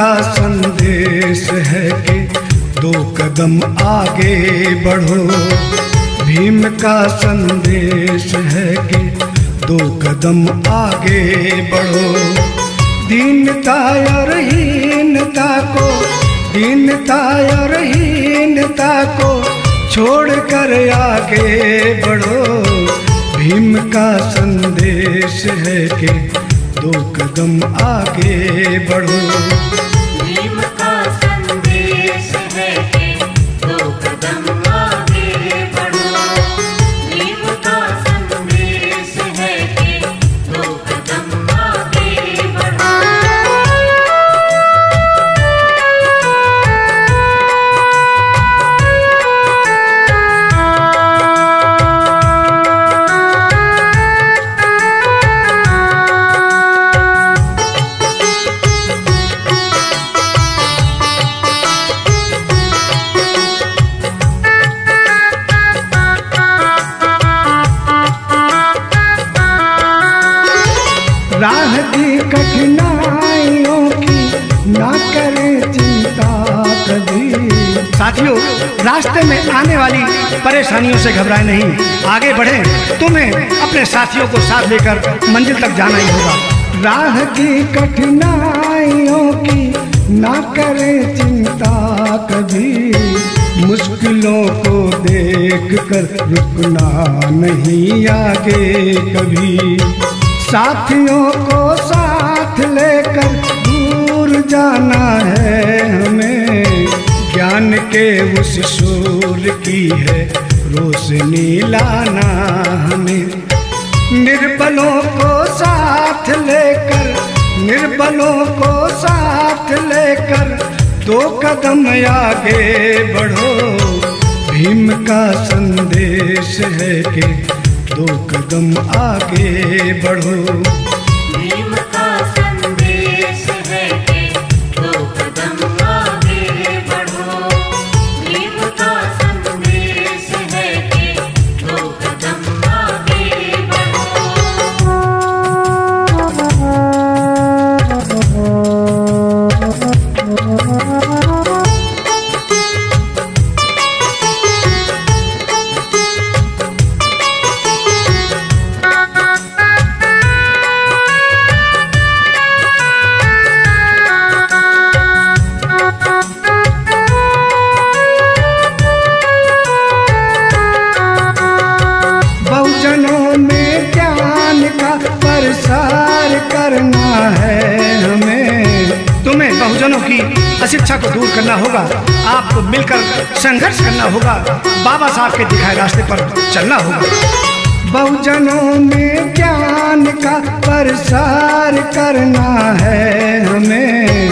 का संदेश है कि 2 कदम आगे बढ़ो। भीम का संदेश है कि 2 कदम आगे बढ़ो। दीनता और हीनता को, दीनता और हीनता को छोड़कर आगे बढ़ो। भीम का संदेश है कि 2 कदम आगे बढ़ो। भीम का संदेश है कि 2 कदम आगे बढ़ो। भीम का संदेश है कि 2 कदम आगे बढ़ो। राह की कठिनाइयों की ना करें चिंता कभी। साथियों, रास्ते में आने वाली परेशानियों से घबराए नहीं, आगे बढ़ें। तुम्हें अपने साथियों को साथ लेकर मंजिल तक जाना ही होगा। राह की कठिनाइयों की ना करें चिंता कभी। मुश्किलों को देखकर रुकना नहीं आगे कभी। साथियों को साथ लेकर दूर जाना है हमें। ज्ञान के उस सूर्य की है रोशनी लाना हमें। निर्बलों को साथ लेकर, निर्बलों को साथ लेकर 2 कदम आगे बढ़ो। भीम का संदेश है कि 2 कदम आगे बढ़ो। भीम का संदेश है कि 2 कदम आगे बढ़ो। भीम का संदेश है कि 2 कदम आगे बढ़ो। बहुजनों में ज्ञान का प्रसार करना है हमें। तुम्हें बहुजनों की अशिक्षा को दूर करना होगा। आपको मिलकर संघर्ष करना होगा। बाबा साहब के दिखाए रास्ते पर चलना होगा। बहुजनों में ज्ञान का प्रसार करना है हमें।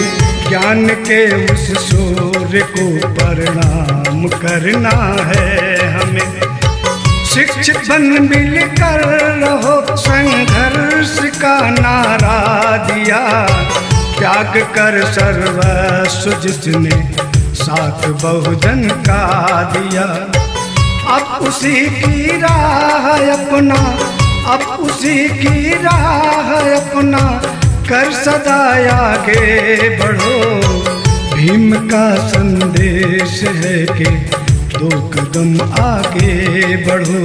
ज्ञान के उस सूर्य को प्रणाम करना है हमें। शिक्षित बन मिलकर रहो, संघर्ष का नारा दिया। त्याग कर सर्वस्व जिसने साथ बहुजन का दिया। अब उसी की राह अपना, अब उसी की राह अपना कर सदा आगे बढ़ो। भीम का संदेश है कि 2 कदम आगे बढ़ो।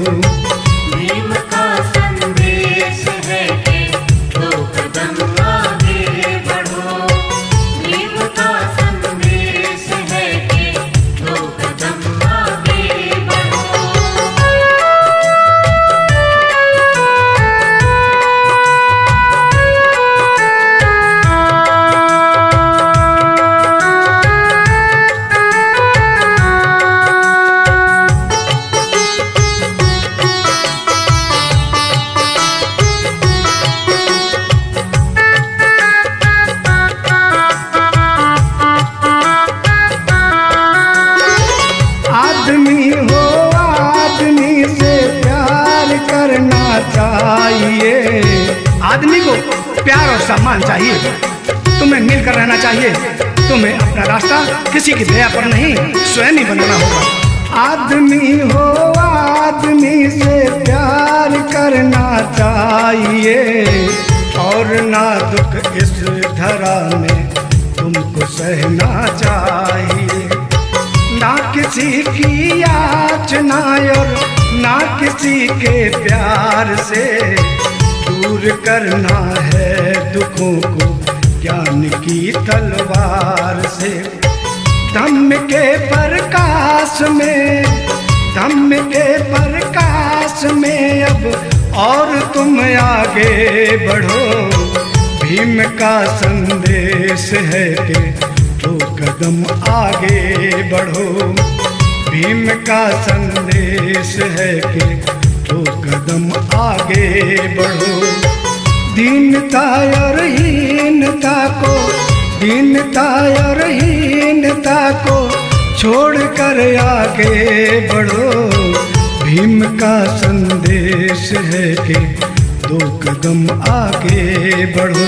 भीम का संदेश है कि 2 कदम आगे बढ़ो। भीम का संदेश है कि 2 कदम आगे बढ़ो। आदमी को प्यार और सम्मान चाहिए। तुम्हें मिलकर रहना चाहिए। तुम्हें अपना रास्ता किसी की दया पर नहीं, स्वयं ही बनाना होगा। आदमी हो, आदमी से प्यार करना चाहिए। और ना दुख इस धरा में तुमको सहना चाहिए। ना किसी की याचना और ना किसी के प्यार से दूर करना है दुखों को ज्ञान की तलवार से। धम्म के प्रकाश में, धम्म के प्रकाश में अब और तुम आगे बढ़ो। भीम का संदेश है कि 2 कदम आगे बढ़ो। भीम का संदेश है कि 2 कदम आगे बढ़ो। दीनता और हीनता को, दीनता और हीनता को छोड़कर आगे बढ़ो। भीम का संदेश है कि 2 कदम आगे बढ़ो।